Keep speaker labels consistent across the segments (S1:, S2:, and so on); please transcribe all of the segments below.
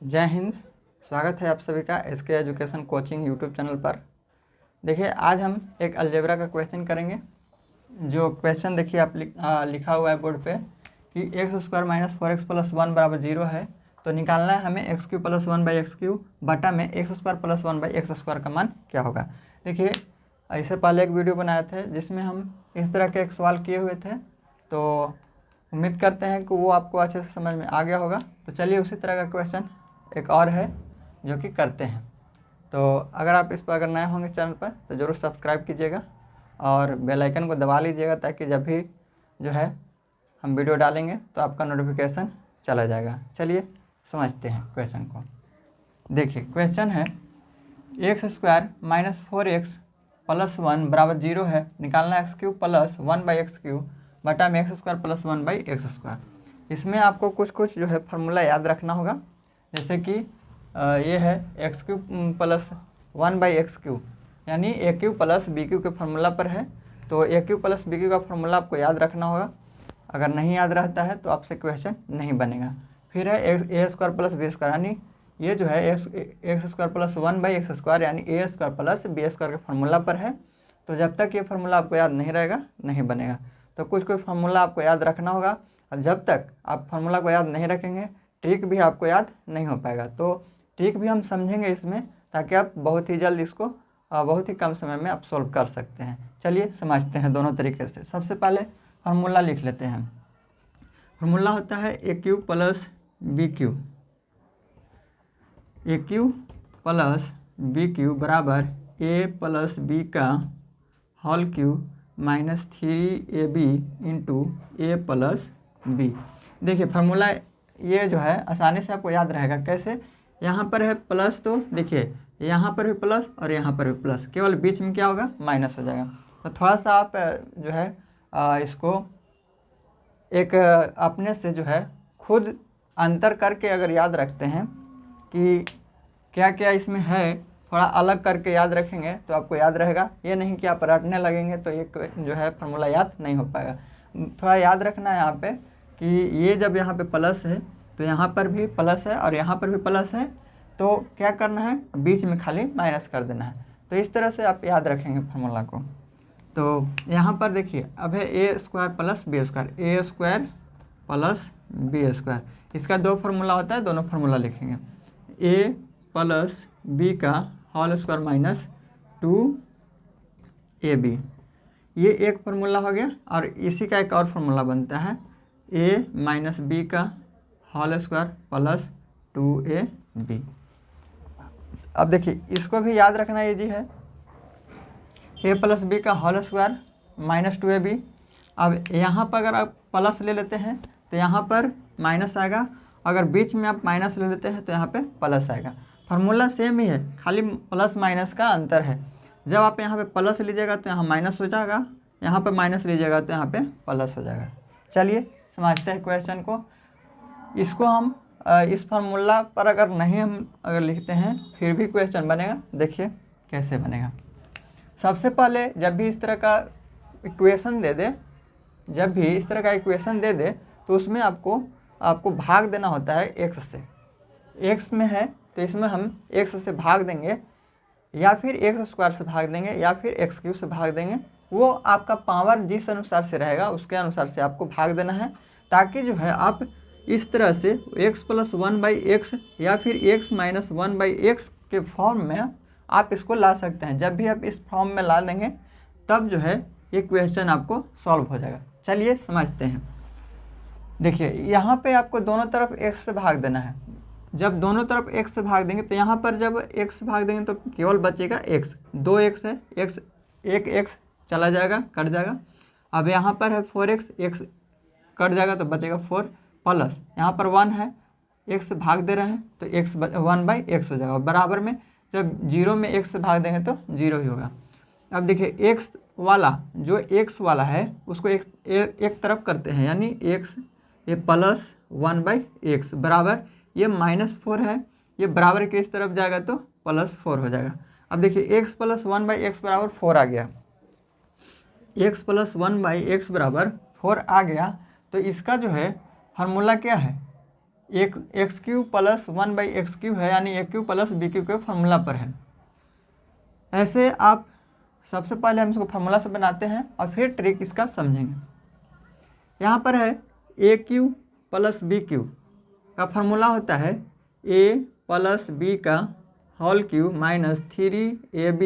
S1: जय हिंद। स्वागत है आप सभी का SK education coaching YouTube channel पर। देखिए, आज हम एक अलजेब्रा का क्वेश्चन करेंगे। जो क्वेश्चन देखिए आप लिखा हुआ है बोर्ड पे कि x square minus 4x plus 1 बराबर 0 है, तो निकालना है हमें x Q plus 1 by x Q बटा में x square plus 1 by x square का मान क्या होगा। देखिए, इससे पहले एक वीडियो बनाए थे जिसमें हम इस तरह के एक सवाल किए हुए थे, तो उम्मीद करते हैं कि वो आपको अच्छे से समझ में आ गया होगा। तो चलिए उसी तरह का क्वेश्चन एक और है जो कि करते हैं। तो अगर आप इस पर अगर नए होंगे चैनल पर तो ज़रूर सब्सक्राइब कीजिएगा और बेल आइकन को दबा लीजिएगा, ताकि जब भी जो है हम वीडियो डालेंगे तो आपका नोटिफिकेशन चला जाएगा। चलिए समझते हैं क्वेश्चन को। देखिए, क्वेश्चन है x square minus 4x plus 1 बराबर 0 है, निकालना x Q plus 1 by x Q बटा में x square plus 1 by x square. इसमें आपको कुछ जो है फार्मूला याद रखना होगा। जैसे कि ये है x Q plus 1 by x Q, यानी ए क्यू प्लस बी क्यू के फार्मूला पर है, तो ए क्यू प्लस बी क्यू का फार्मूला आपको याद रखना होगा। अगर नहीं याद रहता है तो आपसे क्वेश्चन नहीं बनेगा। फिर है ए स्क्वायर प्लस बी स्क्वायर, यानी ये जो है x square plus 1 by x square यानी ए स्क्वायर प्लस बी स्क्वायर के फार्मूला पर है। तो जब तक ये फार्मूला आपको याद नहीं रहेगा नहीं बनेगा। तो कुछ फार्मूला आपको याद रखना होगा, और जब तक आप फार्मूला को याद नहीं रखेंगे ट्रिक भी आपको याद नहीं हो पाएगा। तो ट्रिक भी हम समझेंगे इसमें, ताकि आप बहुत ही जल्द इसको बहुत ही कम समय में आप सोल्व कर सकते हैं। चलिए समझते हैं दोनों तरीके से। सबसे पहले फार्मूला लिख लेते हैं। फार्मूला होता है a cube plus b cube, a cube plus b cube बराबर ए प्लस बी का whole cube minus 3ab into a plus b. देखिए फार्मूला ये जो है आसानी से आपको याद रहेगा। कैसे? यहाँ पर है प्लस, तो देखिए यहाँ पर भी प्लस और यहाँ पर भी प्लस, केवल बीच में क्या होगा, माइनस हो जाएगा। तो थोड़ा सा आप जो है इसको एक अपने से जो है खुद अंतर करके अगर याद रखते हैं कि क्या क्या इसमें है, थोड़ा अलग करके याद रखेंगे तो आपको याद रहेगा। ये नहीं कि आप रटने लगेंगे तो ये जो है फार्मूला याद नहीं हो पाएगा। थोड़ा याद रखना है यहाँ पे कि ये जब यहाँ पे प्लस है तो यहाँ पर भी प्लस है और यहाँ पर भी प्लस है, तो क्या करना है, बीच में खाली माइनस कर देना है। तो इस तरह से आप याद रखेंगे फार्मूला को। तो यहाँ पर देखिए अब है ए स्क्वायर प्लस बी स्क्वायर, ए स्क्वायर प्लस बी स्क्वायर। इसका दो फार्मूला होता है, दोनों फार्मूला लिखेंगे। ए प्लस बी का होल स्क्वायर माइनस 2ab, ये एक फार्मूला हो गया। और इसी का एक और फार्मूला बनता है ए माइनस बी का होल स्क्वायर प्लस 2ab। अब देखिए इसको भी याद रखना इजी है। ए प्लस बी का होल स्क्वायर माइनस 2ab। अब यहाँ पर अगर आप प्लस ले लेते हैं तो यहाँ पर माइनस आएगा, अगर बीच में आप माइनस ले लेते हैं तो यहाँ पे प्लस आएगा। फार्मूला सेम ही है, खाली प्लस माइनस का अंतर है। जब आप यहाँ पे प्लस लीजिएगा तो यहाँ माइनस हो जाएगा, यहाँ पे माइनस लीजिएगा तो यहाँ पे प्लस हो जाएगा। चलिए समझते हैं क्वेश्चन को। इसको हम इस फार्मूला पर अगर नहीं हम अगर लिखते हैं फिर भी क्वेश्चन बनेगा। देखिए कैसे बनेगा। सबसे पहले जब भी इस तरह का इक्वेशन दे दे, जब भी इस तरह का इक्वेशन दे दे तो उसमें आपको भाग देना होता है एक्स से। एक्स में है तो इसमें हम एक्स से भाग देंगे, या फिर एक्स स्क्वायर से भाग देंगे, या फिर एक्स क्यू से भाग देंगे। वो आपका पावर जिस अनुसार से रहेगा उसके अनुसार से आपको भाग देना है, ताकि जो है आप इस तरह से x प्लस 1 बाई एक्स या फिर x माइनस 1 बाई एक्स के फॉर्म में आप इसको ला सकते हैं। जब भी आप इस फॉर्म में ला लेंगे तब जो है ये क्वेश्चन आपको सॉल्व हो जाएगा। चलिए समझते हैं। देखिए यहाँ पे आपको दोनों तरफ x से भाग देना है। जब दोनों तरफ x से भाग देंगे तो यहाँ पर जब x से भाग देंगे तो केवल बचेगा x, 2x है, x एक x चला जाएगा, कट जाएगा। अब यहाँ पर है 4x, x कट जाएगा तो बचेगा 4 प्लस यहाँ पर 1 है, x से भाग दे रहे हैं तो x 1 बाई एक्स हो जाएगा। बराबर में जब 0 में x से भाग देंगे तो 0 ही होगा। अब देखिए x वाला जो x वाला है उसको एक तरफ करते हैं, यानी x ये प्लस 1 बाई एक्स बराबर ये माइनस 4 है, ये बराबर के इस तरफ जाएगा तो प्लस 4 हो जाएगा। अब देखिए x प्लस 1 बाई एक्स बराबर 4 आ गया, x प्लस 1 बाई एक्स बराबर 4 आ गया। तो इसका जो है फार्मूला क्या है, एक्स क्यू प्लस 1/x³ है, यानी ए क्यू प्लस बी क्यू के फार्मूला पर है। ऐसे आप सबसे पहले हम इसको फार्मूला से बनाते हैं और फिर ट्रिक इसका समझेंगे। यहाँ पर है a cube plus b cube का फार्मूला होता है ए प्लस बी का whole cube minus 3ab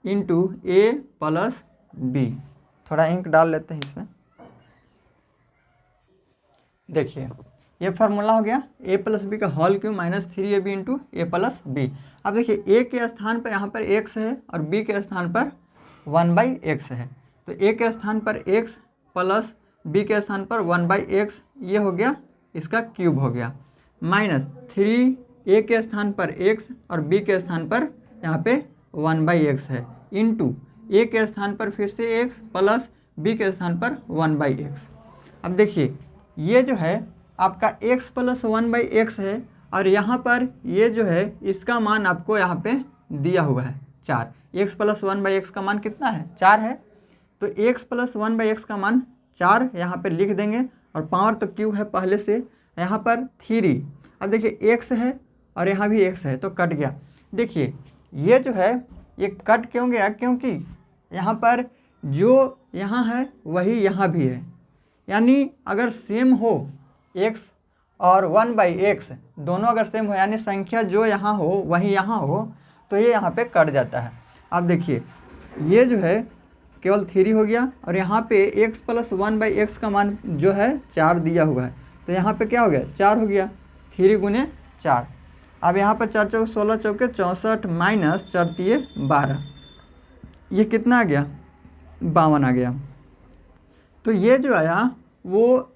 S1: into a plus b. थोड़ा इंक डाल लेते हैं इसमें। देखिए ये फार्मूला हो गया ए प्लस बी का whole cube minus 3ab into a plus b. अब देखिए ए के स्थान पर यहाँ पर x है और बी के स्थान पर 1/x है, तो ए के स्थान पर x प्लस बी के स्थान पर 1/x, ये हो गया इसका क्यूब हो गया, माइनस 3 ए के स्थान पर x और बी के स्थान पर यहाँ पे 1/x है, इंटू ए के स्थान पर फिर से x प्लस बी के स्थान पर 1/x। अब देखिए ये जो है आपका x प्लस 1/x है और यहाँ पर ये जो है इसका मान आपको यहाँ पे दिया हुआ है 4। x प्लस 1/x का मान कितना है? 4 है। तो x प्लस 1/x का मान 4 यहाँ पे लिख देंगे और पावर तो क्यू है पहले से, यहाँ पर 3। अब देखिए x है और यहाँ भी x है तो कट गया। देखिए ये जो है ये कट क्यों गया? क्योंकि यहाँ पर जो यहाँ है वही यहाँ भी है, यानी अगर सेम हो x और 1/x दोनों अगर सेम हो, यानी संख्या जो यहाँ हो वही यहाँ हो, तो ये यहाँ पे कट जाता है। अब देखिए ये जो है केवल 3 हो गया और यहाँ पे x प्लस 1/x का मान जो है 4 दिया हुआ है, तो यहाँ पे क्या हो गया? 4 हो गया, 3 गुने 4। अब यहाँ पर 4 चौके 16 चौके 64 माइनस 4 तिये 12, ये कितना आ गया? 52 आ गया। तो ये जो आया वो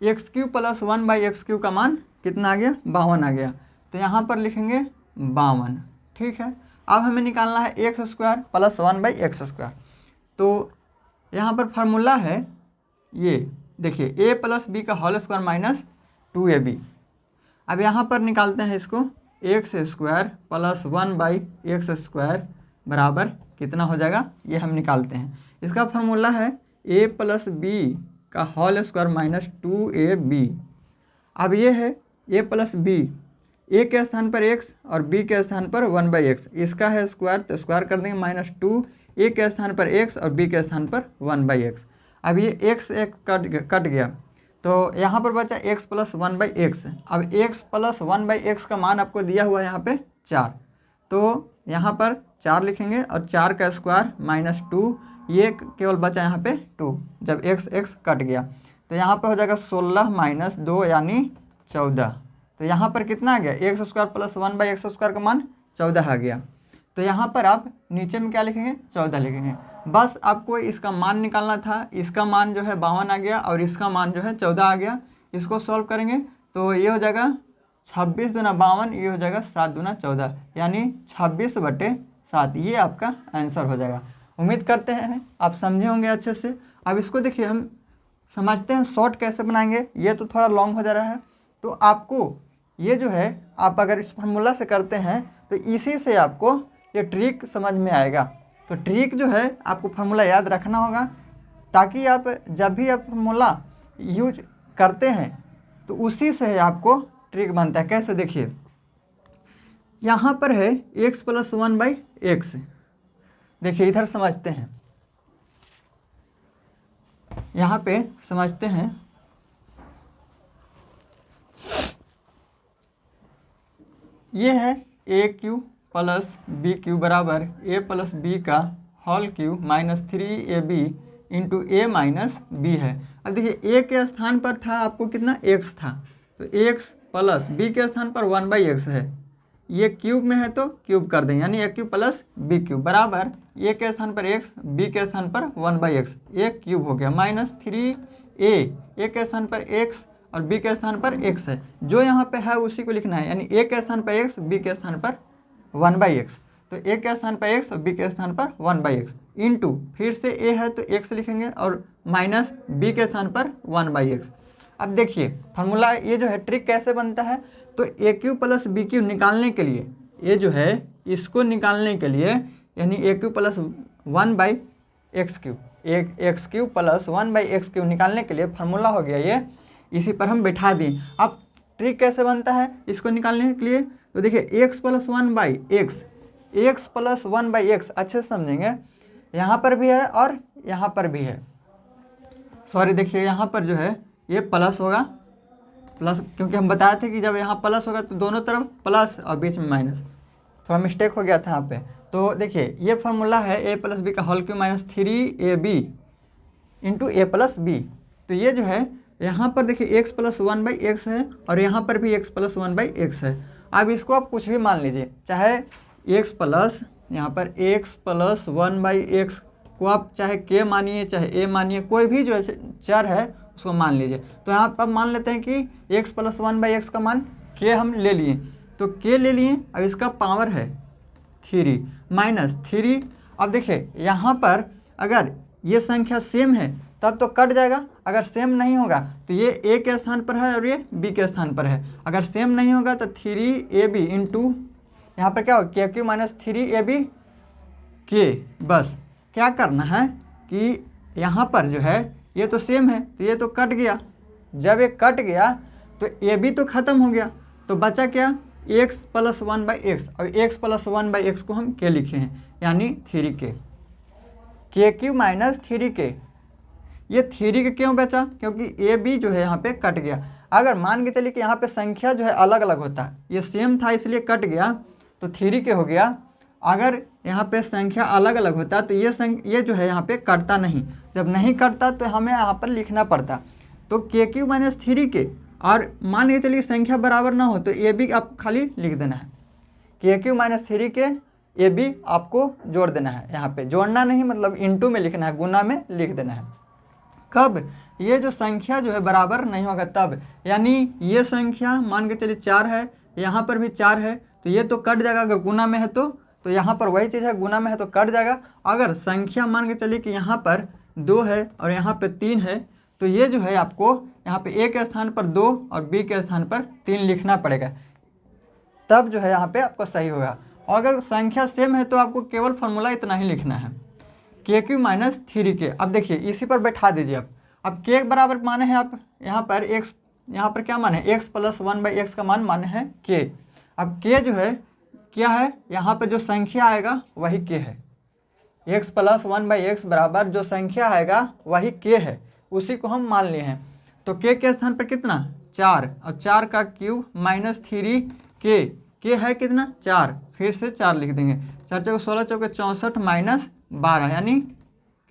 S1: x³ प्लस 1/x³ का मान कितना आ गया? 52 आ गया। तो यहाँ पर लिखेंगे 52, ठीक है। अब हमें निकालना है x² प्लस 1/x²। तो यहाँ पर फार्मूला है ये देखिए a प्लस बी का होल स्क्वायर माइनस 2ab। अब यहाँ पर निकालते हैं इसको, x² प्लस 1/x² बराबर कितना हो जाएगा ये हम निकालते हैं। इसका फार्मूला है a प्लस बी का होल स्क्वायर माइनस 2ab। अब ये है a प्लस बी, ए के स्थान पर x और b के स्थान पर 1/x, इसका है स्क्वायर तो स्क्वायर कर देंगे, माइनस 2 ए के स्थान पर x और b के स्थान पर 1/x। अब ये x एक कट गया तो यहाँ पर बचा x प्लस 1/x। अब x प्लस 1/x का मान आपको दिया हुआ है यहाँ पे 4, तो यहाँ पर 4 लिखेंगे और 4 का स्क्वायर माइनस 2, ये केवल बचा यहाँ पे 2, जब x कट गया तो यहाँ पर हो जाएगा 16 माइनस 2 यानी 14। तो यहाँ पर कितना आ गया? x² प्लस 1/x² का मान 14 आ गया। तो यहाँ पर आप नीचे में क्या लिखेंगे? 14 लिखेंगे। बस आपको इसका मान निकालना था। इसका मान जो है 52 आ गया और इसका मान जो है 14 आ गया। इसको सॉल्व करेंगे तो ये हो जाएगा 26 दूना 52, ये हो जाएगा 7 दूना 14, यानी 26/7। ये आपका आंसर हो जाएगा। उम्मीद करते हैं आप समझे होंगे अच्छे से। अब इसको देखिए हम समझते हैं शॉर्ट कैसे बनाएंगे। ये तो थोड़ा लॉन्ग हो जा रहा है, तो आपको ये जो है आप अगर इस फार्मूला से करते हैं तो इसी से आपको ये ट्रिक समझ में आएगा। तो ट्रिक जो है आपको फार्मूला याद रखना होगा, ताकि आप जब भी आप फार्मूला यूज करते हैं तो उसी से आपको ट्रिक बनता है। कैसे? देखिए यहाँ पर है x प्लस 1/x। देखिए इधर समझते हैं, यहाँ पे समझते हैं। ये है a³ प्लस b³ बराबर a प्लस बी का whole cube minus 3ab into a minus B है। अब देखिए a के स्थान पर था आपको कितना? x था, तो x प्लस b के स्थान पर 1/x है, ये क्यूब में है तो क्यूब कर देंगे, यानी a³ प्लस b³ बराबर a के स्थान पर x, b के स्थान पर 1/x, ये क्यूब हो गया, माइनस 3a के स्थान पर x और b के स्थान पर x है, जो यहाँ पे है उसी को लिखना है, यानी a के स्थान पर x, b के स्थान पर 1/x, तो a के स्थान पर x और b के स्थान पर 1/x इंटू फिर से a है तो x लिखेंगे और माइनस b के स्थान पर 1/x। अब देखिए फार्मूला ये जो है ट्रिक कैसे बनता है, तो a³ प्लस b³ निकालने के लिए, ये जो है इसको निकालने के लिए, यानी a³ plus 1/x³, x³ plus 1/x³ निकालने के लिए फार्मूला हो गया ये, इसी पर हम बैठा दें। अब ट्रिक कैसे बनता है इसको निकालने के लिए, तो देखिए x plus 1/x, x plus 1/x अच्छे से समझेंगे, यहाँ पर भी है और यहाँ पर भी है। सॉरी देखिए यहाँ पर जो है ये प्लस होगा, प्लस, क्योंकि हम बताए थे कि जब यहाँ प्लस होगा तो दोनों तरफ प्लस और बीच में माइनस, थोड़ा मिस्टेक हो गया था यहाँ पे। तो देखिए ये फार्मूला है a प्लस बी का whole cube minus 3ab into a plus B. तो ये जो है यहाँ पर देखिए x प्लस 1/x है और यहाँ पर भी x प्लस 1/x है। अब इसको आप कुछ भी मान लीजिए, चाहे x प्लस यहाँ पर x प्लस 1/x को आप चाहे k मानिए चाहे a मानिए, कोई भी जो है चर है उसको मान लीजिए। तो यहाँ पर मान लेते हैं कि x प्लस 1/x का मान k हम ले लिए, तो k ले लिए। अब इसका पावर है 3 माइनस 3। अब देखिए यहाँ पर अगर ये संख्या सेम है तब तो कट जाएगा, अगर सेम नहीं होगा तो ये a के स्थान पर है और ये b के स्थान पर है। अगर सेम नहीं होगा तो 3ab इंटू यहाँ पर क्या होगा k³ माइनस 3ab k। बस क्या करना है कि यहाँ पर जो है ये तो सेम है तो ये तो कट गया, जब ये कट गया तो ab तो ख़त्म हो गया, तो बचा क्या x प्लस 1/x, और x प्लस 1/x को हम k लिखे हैं यानी 3k, k³ माइनस 3k। ये 3k क्यों बचा, क्योंकि ab जो है यहाँ पे कट गया। अगर मान के चलिए कि यहाँ पे संख्या जो है अलग अलग होता, ये सेम था इसलिए कट गया तो 3k हो गया। अगर यहाँ पे संख्या अलग अलग होता तो ये जो है यहाँ पे कटता नहीं, जब नहीं कटता तो हमें यहाँ पर लिखना पड़ता। तो k³ माइनस 3k, और मान के चलिए संख्या बराबर ना हो तो ab आप खाली लिख देना है, k³ माइनस 3k ab आपको जोड़ देना है, यहाँ पे जोड़ना नहीं मतलब इंटू में लिखना है, गुना में लिख देना है। कब ये जो संख्या जो है बराबर नहीं होगा तब, यानी ये संख्या मान के चलिए 4 है, यहाँ पर भी 4 है तो ये तो कट जाएगा, अगर गुना में है तो यहाँ पर वही चीज़ है, गुना में है तो कट जाएगा। अगर संख्या मान के चलिए कि यहाँ पर 2 है और यहाँ पे 3 है तो ये जो है आपको यहाँ पे a के स्थान पर 2 और b के स्थान पर 3 लिखना पड़ेगा, तब जो है यहाँ पे आपको सही होगा। और अगर संख्या सेम है तो आपको केवल फार्मूला इतना ही लिखना है, k³ माइनस 3k। अब देखिए इसी पर बैठा दीजिए। अब k बराबर माने हैं आप यहाँ पर x, यहाँ पर क्या माने x प्लस 1/x का मान माने हैं k। अब k जो है क्या है, यहाँ पर जो संख्या आएगा वही k है, x प्लस 1/x बराबर जो संख्या आएगा वही k है, उसी को हम मान लिए हैं। तो k के स्थान पर कितना 4, और 4 का क्यूब माइनस 3k, k है कितना 4, फिर से 4 लिख देंगे, 4 चौके 16 चौके 64 माइनस 12 यानी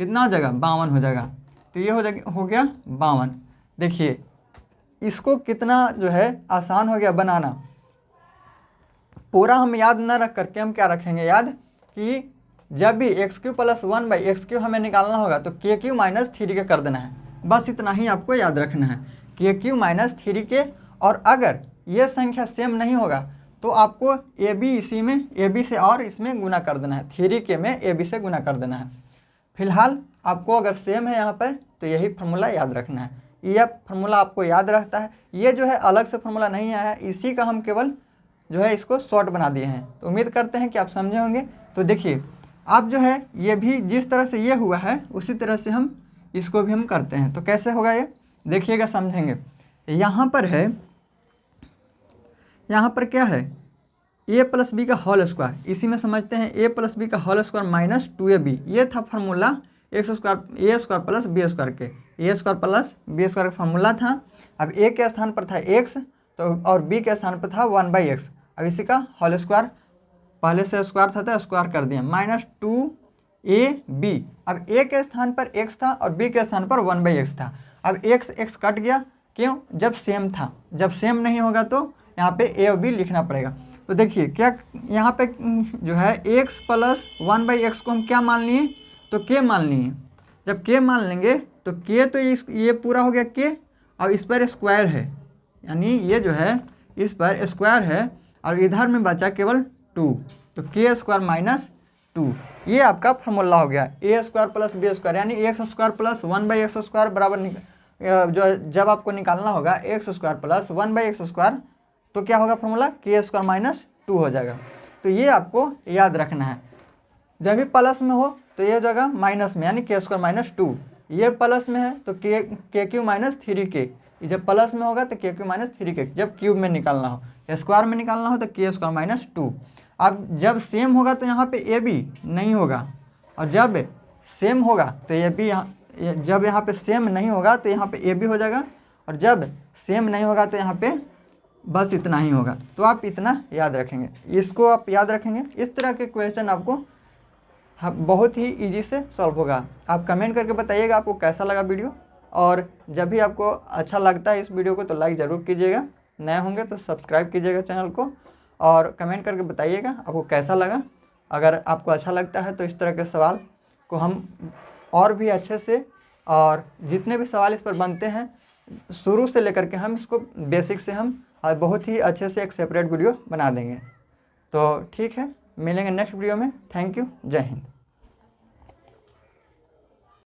S1: कितना हो जाएगा 52 हो जाएगा। तो ये हो गया 52। देखिए इसको कितना जो है आसान हो गया बनाना। पूरा हम याद न रख करके हम क्या रखेंगे याद कि जब भी x³ प्लस 1/x³ हमें निकालना होगा तो k³ माइनस 3k कर देना है, बस इतना ही आपको याद रखना है, k³ माइनस 3k। और अगर ये संख्या सेम नहीं होगा तो आपको ab इसी में ab से और इसमें गुना कर देना है, 3k में ab से गुना कर देना है। फिलहाल आपको अगर सेम है यहाँ पर तो यही फार्मूला याद रखना है, यह फार्मूला आपको याद रहता है। ये जो है अलग से फार्मूला नहीं आया है, इसी का हम केवल जो है इसको शॉर्ट बना दिए हैं। तो उम्मीद करते हैं कि आप समझे होंगे। तो देखिए अब जो है ये भी जिस तरह से ये हुआ है उसी तरह से हम इसको भी हम करते हैं। तो कैसे होगा ये देखिएगा, समझेंगे। यहाँ पर है, यहाँ पर क्या है a प्लस बी का होल स्क्वायर, इसी में समझते हैं a प्लस बी का होल स्क्वायर माइनस 2ab। ये था formula a square plus b square के, a square plus b square का फार्मूला था। अब a के स्थान पर था x तो और b के स्थान पर था 1/x। अब इसी का होल स्क्वायर, पहले से स्क्वायर था तो स्क्वायर कर दिया, माइनस 2ab। अब a के स्थान पर x था और b के स्थान पर 1/x था। अब x कट गया, क्यों, जब सेम था, जब सेम नहीं होगा तो यहाँ पे a और b लिखना पड़ेगा। तो देखिए क्या यहाँ पे जो है x प्लस 1/x को हम क्या मान लिए, तो k मान लिए। जब k मान लेंगे तो k तो ये पूरा हो गया k, और इस पर स्क्वायर है, यानी ये जो है इस पर स्क्वायर है और इधर में बचा केवल 2, तो k स्क्वायर माइनस 2। ये आपका फार्मूला हो गया a square plus b square, यानी x square plus 1/x square बराबर जो जब आपको निकालना होगा x square plus 1/x square तो क्या होगा फार्मूला k स्क्वायर माइनस 2 हो जाएगा। तो ये आपको याद रखना है, जब भी प्लस में हो तो ये हो जाएगा माइनस में, यानी k स्क्वायर माइनस 2। ये प्लस में है तो k³ माइनस 3k, जब प्लस में होगा तो के माइनस 3k, जब क्यूब में निकालना हो, स्क्वायर में निकालना हो तो के स्क्वायर माइनस 2। अब जब सेम होगा तो यहाँ पे ए बी नहीं होगा, और जब सेम होगा तो ये भी जब यहाँ पे सेम नहीं होगा तो यहाँ पे ए बी हो जाएगा, और जब सेम नहीं होगा तो यहाँ पे बस इतना ही होगा। तो आप इतना याद रखेंगे, इसको आप याद रखेंगे। इस तरह के क्वेश्चन आपको बहुत ही इजी से सॉल्व होगा। आप कमेंट करके बताइएगा आपको कैसा लगा वीडियो, और जब भी आपको अच्छा लगता है इस वीडियो को तो लाइक ज़रूर कीजिएगा, नए होंगे तो सब्सक्राइब कीजिएगा चैनल को, और कमेंट करके बताइएगा आपको कैसा लगा। अगर आपको अच्छा लगता है तो इस तरह के सवाल को हम और भी अच्छे से, और जितने भी सवाल इस पर बनते हैं शुरू से लेकर के हम इसको बेसिक से हम बहुत ही अच्छे से एक सेपरेट वीडियो बना देंगे। तो ठीक है, मिलेंगे नेक्स्ट वीडियो में। थैंक यू, जय हिंद।